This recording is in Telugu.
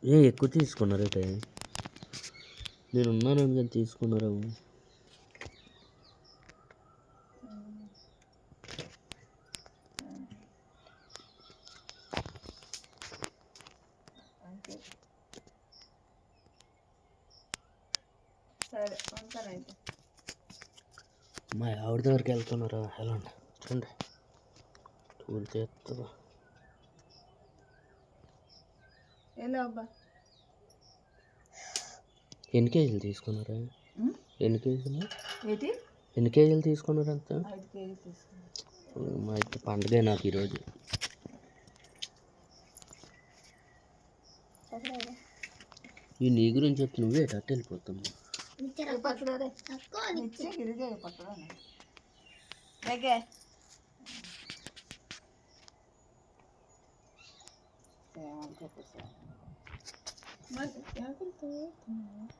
ఎక్కువ తీసుకున్నారైతే నేను ఉన్నాను కానీ తీసుకున్నారు. సరే ఉంటానైతే. మా ఆవిడ దగ్గరికి వెళ్తున్నారా? ఎలా చూడండి టూల్ చేస్తుందా. అబ్బా ఎన్ని కేజీలు తీసుకున్నారా? ఎన్ని కేజీలు తీసుకున్నారు? అంత 5 కేజీలు తీసుకున్నాను. మా అయితే పండుగ నాకు ఈరోజు. ఈ నీ గురించి చెప్తే నువ్వే అట్ట వెళ్ళిపోతావు.